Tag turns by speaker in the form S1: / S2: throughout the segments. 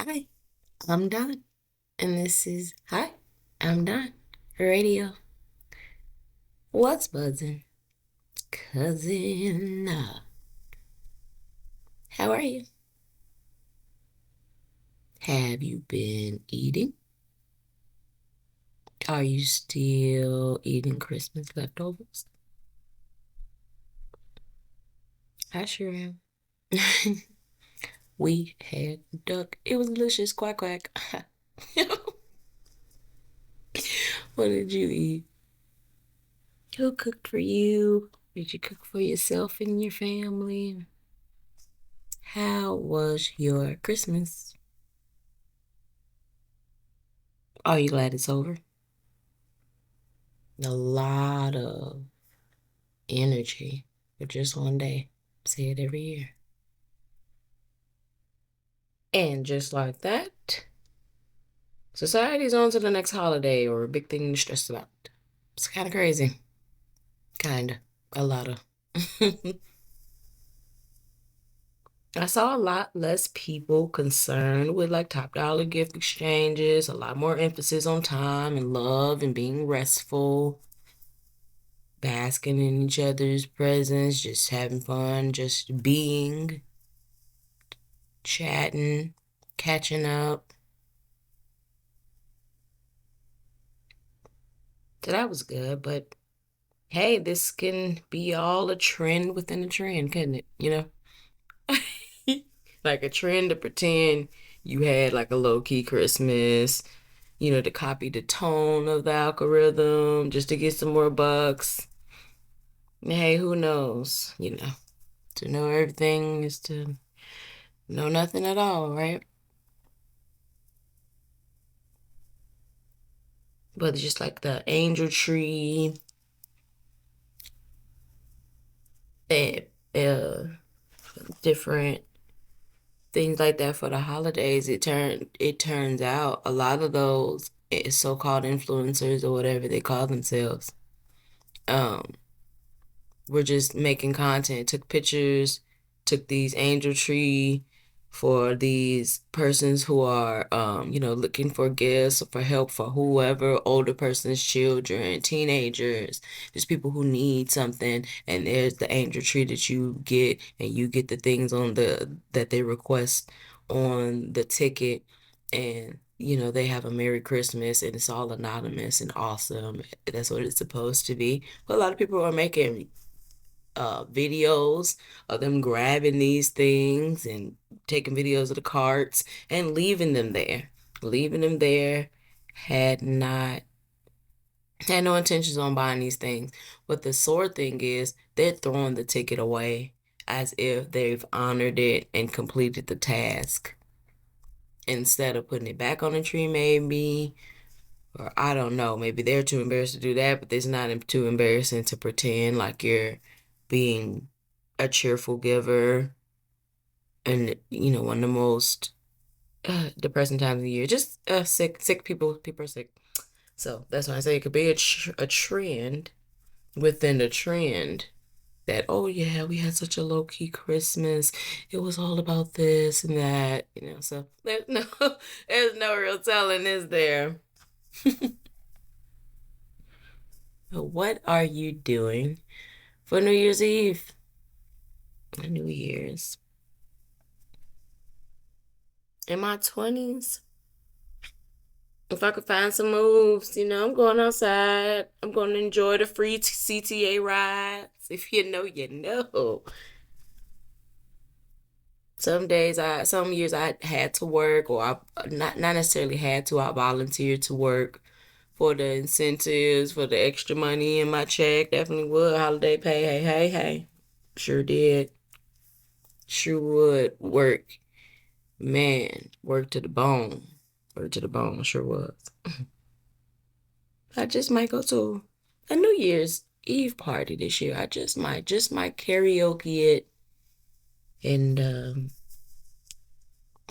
S1: Hi, I'm Don, and this is Hi, I'm Don Radio. What's buzzing, cousin? How are you? Have you been eating? Are you still eating Christmas leftovers? I sure am. We had duck. It was delicious. Quack quack. What did you eat? Who cooked for you? Did you cook for yourself and your family? How was your Christmas? Are you glad it's over? A lot of energy for just one day. Say it every year. And just like that, society's on to the next holiday or a big thing to stress about. It's kind of crazy. Kind of. A lot of. I saw a lot less people concerned with like top dollar gift exchanges, a lot more emphasis on time and love and being restful, basking in each other's presence, just having fun, just being, chatting, catching up. So that was good, but hey, this can be all a trend within a trend, couldn't it? Like a trend to pretend you had like a low-key Christmas, to copy the tone of the algorithm just to get some more bucks. Hey, who knows? To know everything is to know nothing at all, right? But it's just like the angel tree, and different things like that for the holidays. It turns out a lot of those so-called influencers or whatever they call themselves, um, we're just making content, took pictures, took these angel tree for these persons who are, looking for gifts or for help for whoever, older person's children, teenagers, just people who need something. And there's the angel tree that you get, and you get the things that they request on the ticket. And, they have a Merry Christmas and it's all anonymous and awesome. That's what it's supposed to be. But a lot of people are making videos of them grabbing these things and taking videos of the carts and leaving them there. Leaving them there, had not had no intentions on buying these things. But the sore thing is they're throwing the ticket away as if they've honored it and completed the task instead of putting it back on the tree, maybe. Or I don't know, maybe they're too embarrassed to do that, but it's not too embarrassing to pretend like you're being a cheerful giver. And one of the most depressing times of the year. Just sick people are sick. So that's why I say it could be a trend within the trend that, oh yeah, we had such a low-key Christmas. It was all about this and that, so there's no there's no real telling, is there? What are you doing for New Year's Eve? New Year's. In my 20s, if I could find some moves, I'm going outside. I'm going to enjoy the free CTA rides. If you know, you know. Some years I had to work, or I not necessarily had to. I volunteered to work for the incentives, for the extra money in my check. Definitely would. Holiday pay. Hey, hey, hey. Sure did. Sure would work. Man, work to the bone. Work to the bone. Sure was. I just might go to a New Year's Eve party this year. I just might karaoke it and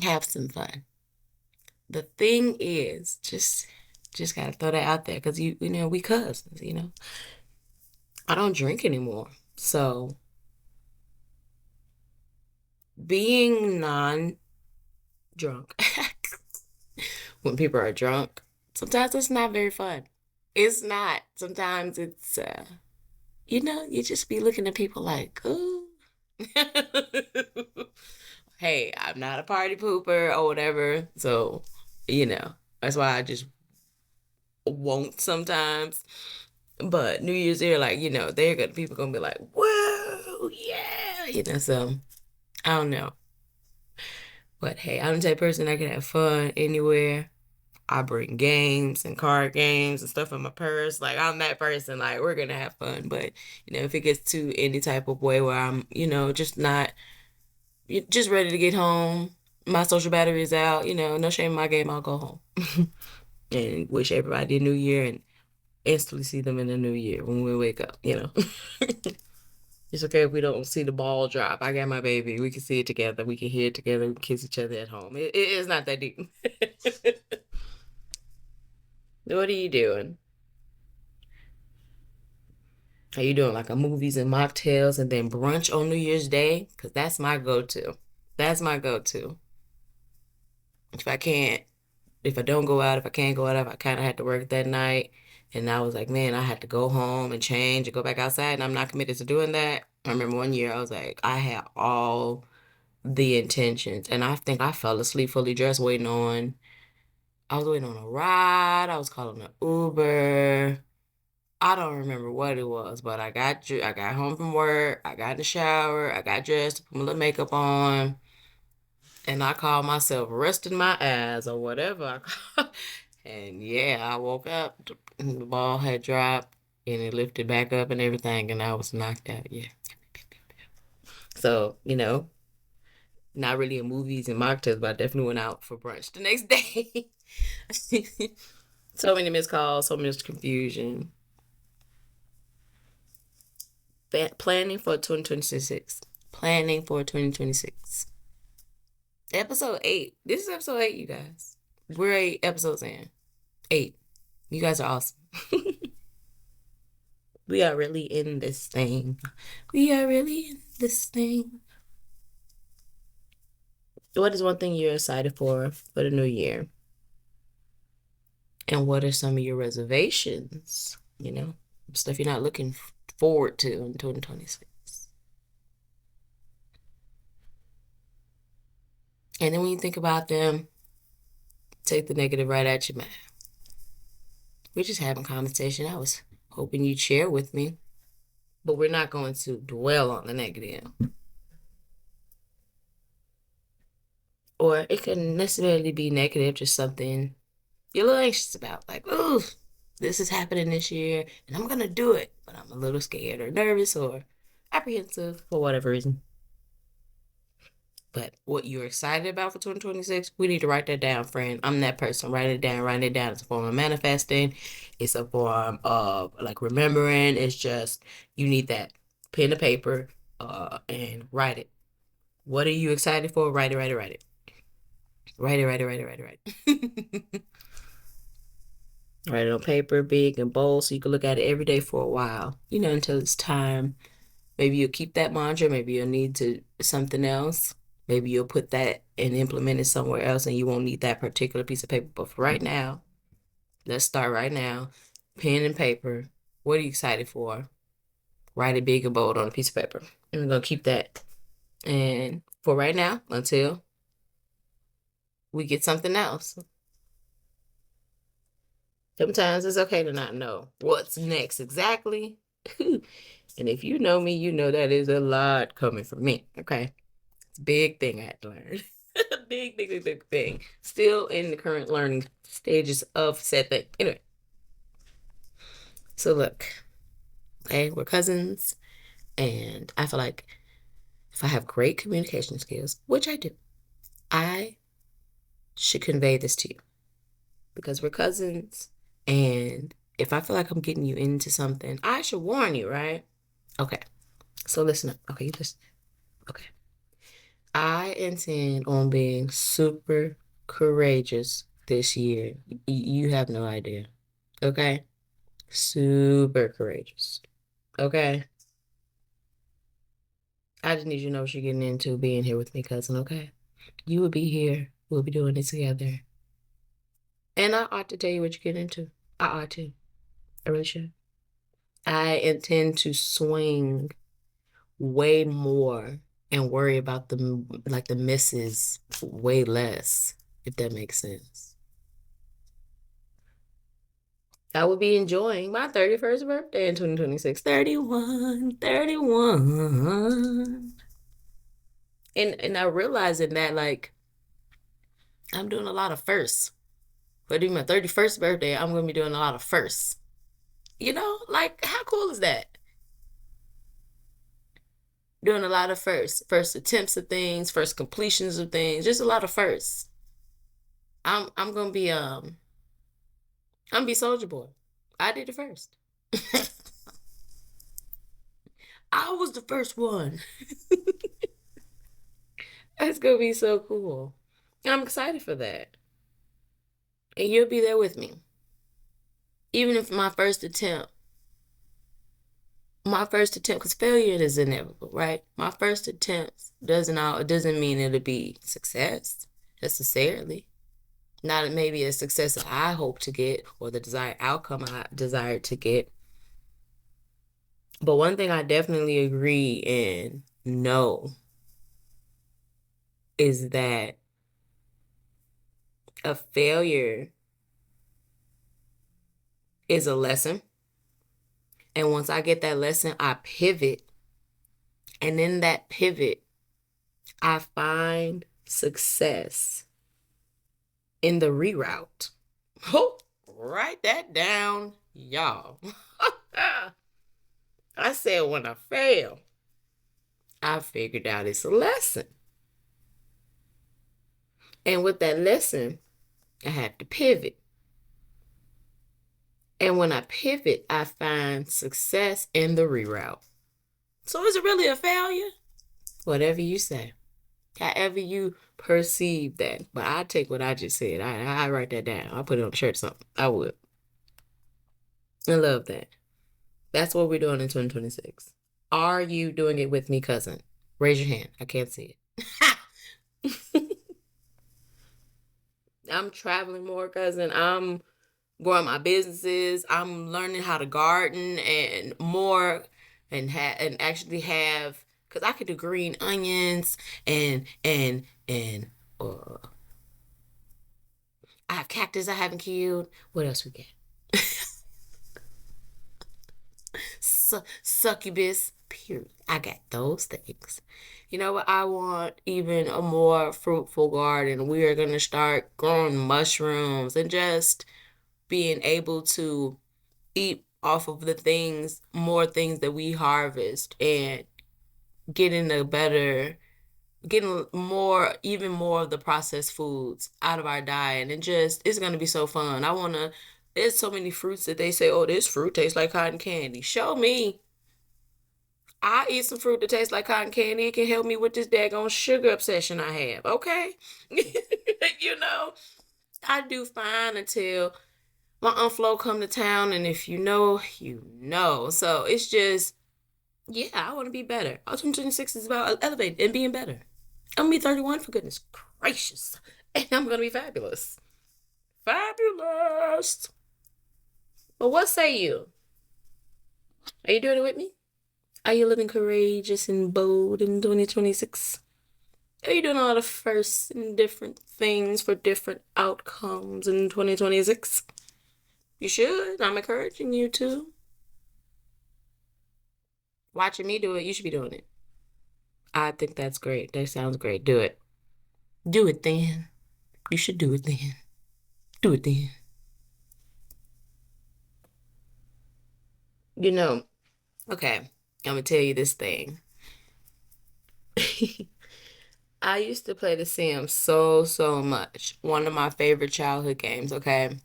S1: have some fun. The thing is, just gotta throw that out there because we cousins. I don't drink anymore, so being non-drunk when people are drunk. Sometimes it's not very fun. It's not. Sometimes it's you just be looking at people like, ooh. Hey, I'm not a party pooper or whatever. So, that's why I just won't sometimes. But New Year's Eve, like, people gonna be like, whoa, yeah, so I don't know. But hey, I'm the type of person that can have fun anywhere. I bring games and card games and stuff in my purse. Like I'm that person, like we're gonna have fun. But if it gets to any type of way where I'm, just not just ready to get home, my social battery is out, no shame in my game, I'll go home. And wish everybody a new year and instantly see them in the new year when we wake up. It's okay if we don't see the ball drop. I got my baby. We can see it together. We can hear it together. We can kiss each other at home. It is not that deep. What are you doing? Are you doing like a movies and mocktails and then brunch on New Year's Day? Because that's my go-to. That's my go-to. If I can't, if I don't go out, if I can't go out, if I kind of had to work that night, and I was like, man, I had to go home and change and go back outside, and I'm not committed to doing that. I remember one year I was like, I had all the intentions, and I think I fell asleep fully dressed, I was waiting on a ride. I was calling an Uber. I don't remember what it was, but I got home from work. I got in the shower. I got dressed, put my little makeup on, and I called myself resting my eyes or whatever I call. And yeah, I woke up. The ball had dropped, and it lifted back up and everything, and I was knocked out. Yeah. So not really in movies and mocktails, but I definitely went out for brunch the next day. So many missed calls, so much confusion. Planning for 2026. Planning for 2026. Episode 8. This is episode 8, you guys. We're 8 episodes in. 8. You guys are awesome. We are really in this thing. We are really in this thing. What is one thing you're excited for the new year? And what are some of your reservations? Stuff you're not looking forward to in 2026. And then when you think about them, take the negative right out your mouth. We're just having conversation. I was hoping you'd share with me, but we're not going to dwell on the negative. Or it couldn't necessarily be negative, just something you're a little anxious about. Like, ooh, this is happening this year, and I'm gonna do it, but I'm a little scared or nervous or apprehensive for whatever reason. But what you're excited about for 2026, we need to write that down, friend. I'm that person. Write it down. Write it down. It's a form of manifesting. It's a form of like remembering. It's just you need that pen and paper, and write it. What are you excited for? Write it. Write it. Write it. Write it. Write it. Write it. Write it. Write it. Write it on paper, big and bold, so you can look at it every day for a while. Until it's time. Maybe you'll keep that mantra. Maybe you'll need to something else. Maybe you'll put that and implement it somewhere else and you won't need that particular piece of paper. But for right now, let's start right now. Pen and paper. What are you excited for? Write it big and bold on a piece of paper. And we're going to keep that. And for right now, until we get something else. Sometimes it's okay to not know what's next exactly. And if you know me, you know that is a lot coming from me. Okay. It's a big thing I had to learn. Big, big, big, big thing. Still in the current learning stages of said thing. Anyway, so look, okay, we're cousins, and I feel like if I have great communication skills, which I do, I should convey this to you because we're cousins, and if I feel like I'm getting you into something, I should warn you, right? Okay, so listen up. Okay, you listen. Okay. I intend on being super courageous this year. You have no idea. Okay? Super courageous. Okay? I just need you to know what you're getting into being here with me, cousin, okay? You will be here. We'll be doing it together. And I ought to tell you what you get into. I ought to. I really should. I intend to swing way more and worry about the misses way less, if that makes sense. I will be enjoying my 31st birthday in 2026. 31, 31. And I realizing that like I'm doing a lot of firsts. For doing my 31st birthday, I'm gonna be doing a lot of firsts. Like how cool is that? Doing a lot of firsts, first attempts of things, first completions of things, just a lot of firsts. I'm gonna be I'm gonna be Soldier Boy. I did it first. I was the first one. That's gonna be so cool. And I'm excited for that. And you'll be there with me. Even if my first attempt, because failure is inevitable, right? My first attempt it doesn't mean it'll be success necessarily. Not maybe a success that I hope to get or the desired outcome I desire to get. But one thing I definitely agree and know is that a failure is a lesson. And once I get that lesson, I pivot. And in that pivot, I find success in the reroute. Oh, write that down, y'all. I said when I fail, I figured out it's a lesson. And with that lesson, I have to pivot. And when I pivot, I find success in the reroute. So is it really a failure? Whatever you say. However you perceive that. But I take what I just said. I write that down. I'll put it on a shirt or something. I would. I love that. That's what we're doing in 2026. Are you doing it with me, cousin? Raise your hand. I can't see it. I'm traveling more, cousin. I'm growing my businesses. I'm learning how to garden and more and actually have because I could do green onions and uh, I have cactus I haven't killed. What else we got? Succubus. Period. I got those things. You know what? I want even a more fruitful garden. We are gonna start growing mushrooms and just being able to eat off of more things that we harvest and getting a better, getting more, even more of the processed foods out of our diet. And it's going to be so fun. There's so many fruits that they say, oh, this fruit tastes like cotton candy. Show me. I eat some fruit that tastes like cotton candy. It can help me with this daggone sugar obsession I have. Okay. you know, I do fine until my Aunt Flo come to town, and if you know, you know. So it's just, yeah, I want to be better. 2026 is about elevating and being better. I'm gonna be 31 for goodness gracious, and I'm gonna be fabulous, fabulous. But what say you? Are you doing it with me? Are you living courageous and bold in 2026? Are you doing a lot of firsts and different things for different outcomes in 2026? You should. I'm encouraging you to. Watching me do it, you should be doing it. I think that's great. That sounds great. Do it. Do it then. You should do it then. Do it then. You know, okay, I'm gonna tell you this thing. I used to play The Sims so much. One of my favorite childhood games, okay?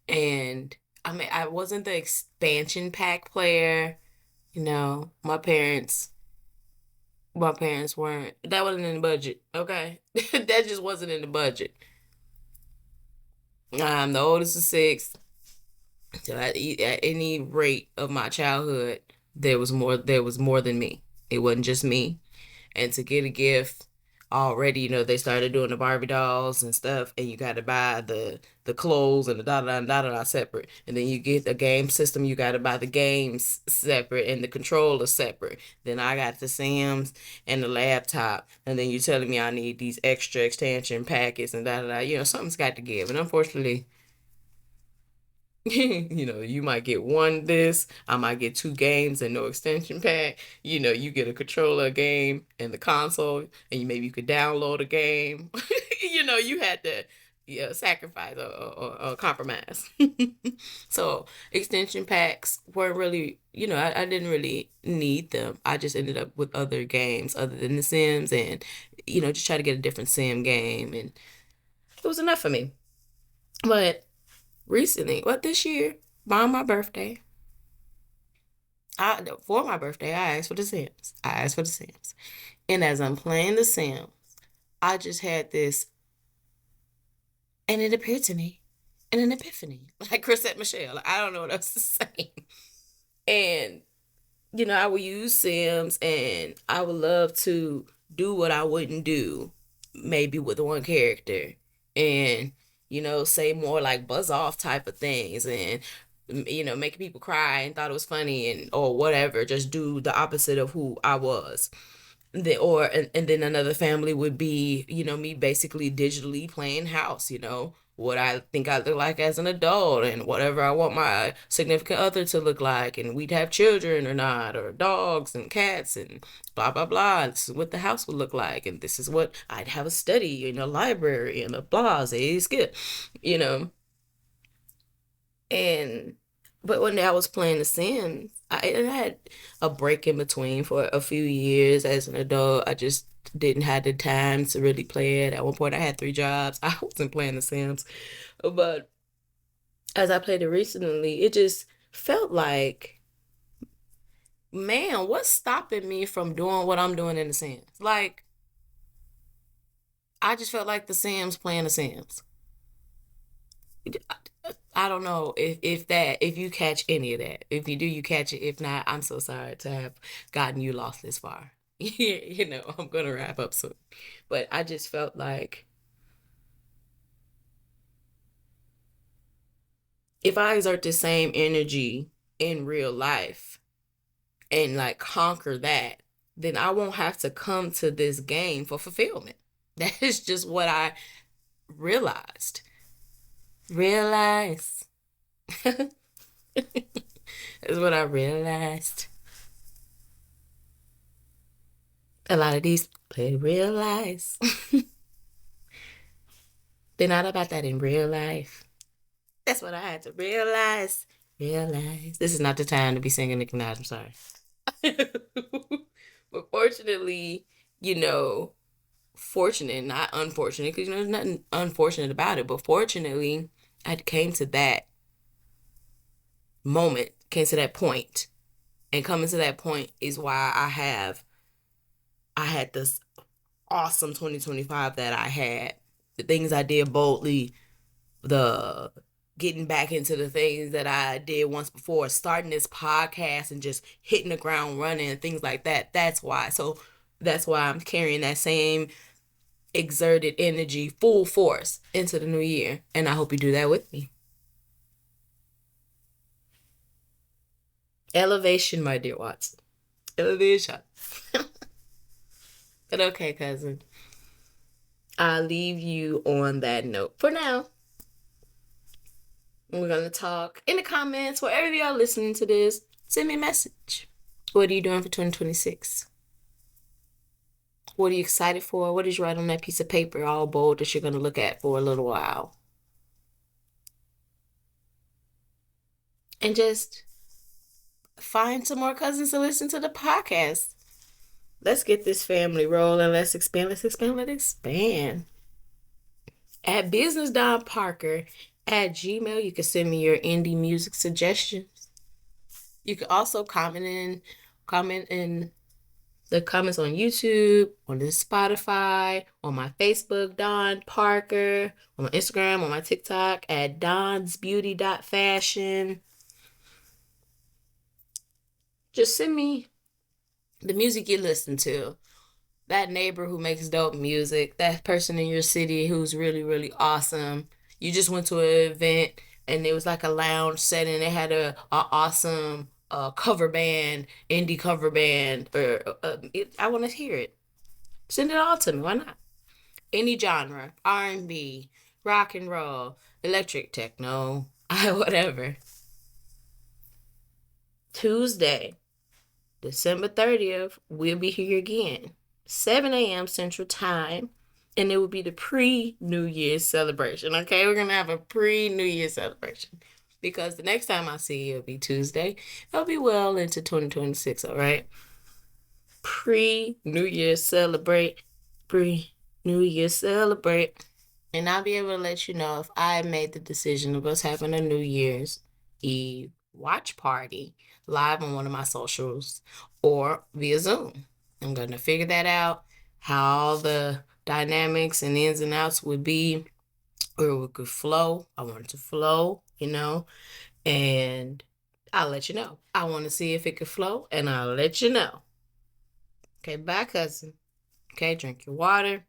S1: And I mean, I wasn't the expansion pack player. My parents weren't, that wasn't in the budget, okay? That just wasn't in the budget. I'm the oldest of six. So at any rate of my childhood, there was more than me. It wasn't just me. And to get a gift already, they started doing the Barbie dolls and stuff, and you got to buy the clothes and the da da separate. And then you get the game system, you got to buy the games separate and the controller separate. Then I got the Sims and the laptop, and then you telling me I need these extra extension packets and da da da. Something's got to give. And unfortunately, you might get one this, I might get two games and no extension pack. You get a controller, a game, and the console, and you could download a game. You had to, yeah, sacrifice or compromise. So extension packs weren't really, I didn't really need them. I just ended up with other games other than The Sims, and just try to get a different Sim game, and it was enough for me. But recently, what this year, on my birthday, for my birthday, I asked for The Sims. I asked for The Sims. And as I'm playing The Sims, I just had this, and it appeared to me, and an epiphany, like Chrisette Michelle. Like, I don't know what else to say. And, I would use Sims, and I would love to do what I wouldn't do, maybe with one character. And, say more like buzz off type of things, and making people cry and thought it was funny, and or whatever, just do the opposite of who I was. And then another family would be, me basically digitally playing house, what I think I look like as an adult, and whatever I want my significant other to look like, and we'd have children or not, or dogs and cats and blah blah blah. And this is what the house would look like, and this is what I'd have: a study and a library and a blase skip, you know. And but when I was playing The Sims, I had a break in between for a few years as an adult. I just didn't have the time to really play it. At one point, I had three jobs. I wasn't playing The Sims. But as I played it recently, it just felt like, man, what's stopping me from doing what I'm doing in The Sims? Like, I just felt like The Sims playing The Sims. I don't know if you catch any of that. If you do, you catch it. If not, I'm so sorry to have gotten you lost this far. I'm gonna wrap up soon. But I just felt like if I exert the same energy in real life and like conquer that, then I won't have to come to this game for fulfillment. That is just what I realized. Realize. Is what I realized. A lot of these play realize. They're not about that in real life. That's what I had to realize. Realize. This is not the time to be singing Nicki Minaj. I'm sorry. But fortunately, you know, fortunate, not unfortunate, because there's nothing unfortunate about it. But fortunately, I came to that moment, came to that point, and coming to that point is why I had this awesome 2025 that I had. The things I did boldly, the getting back into the things that I did once before, starting this podcast and just hitting the ground running and things like that. That's why. So that's why I'm carrying that same exerted energy full force into the new year. And I hope you do that with me. Elevation, my dear Watson. Elevation. But okay, cousin. I'll leave you on that note for now. We're going to talk in the comments. Wherever y'all listening to this, send me a message. What are you doing for 2026? What are you excited for? What did you write on that piece of paper all bold that you're going to look at for a little while? And just find some more cousins to listen to the podcast. Let's get this family rolling. Let's expand. Let's expand. Let's expand. At Business Don Parker at Gmail, you can send me your indie music suggestions. You can also comment in the comments on YouTube, on the Spotify, on my Facebook, Don Parker, on my Instagram, on my TikTok at donsbeauty.fashion. Just send me the music you listen to. that neighbor who makes dope music, that person in your city who's really, really awesome. You just went to an event and it was like a lounge setting. They had a awesome cover band, indie cover band, or I want to hear it. Send it all to me. Why not? Any genre, R&B, rock and roll, electric techno, whatever. Tuesday, December 30th, we'll be here again, 7 a.m. Central Time, and it will be the pre-New Year's celebration, okay? We're going to have a pre-New Year's celebration because the next time I see you, it'll be Tuesday. It'll be well into 2026, all right? Pre-New Year's celebrate, pre-New Year's celebrate. And I'll be able to let you know if I made the decision of us having a New Year's Eve watch party live on one of my socials or via Zoom. I'm going to figure that out, how the dynamics and ins and outs would be, or it could flow. I want it to flow, and I'll let you know. I want to see if it could flow, and I'll let you know. Okay, bye, cousin. Okay, drink your water.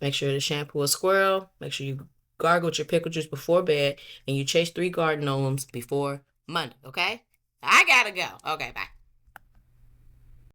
S1: Make sure to shampoo a squirrel. Make sure you gargle with your pickle juice before bed. And you chase 3 garden gnomes before Monday, okay? I gotta go. Okay, bye.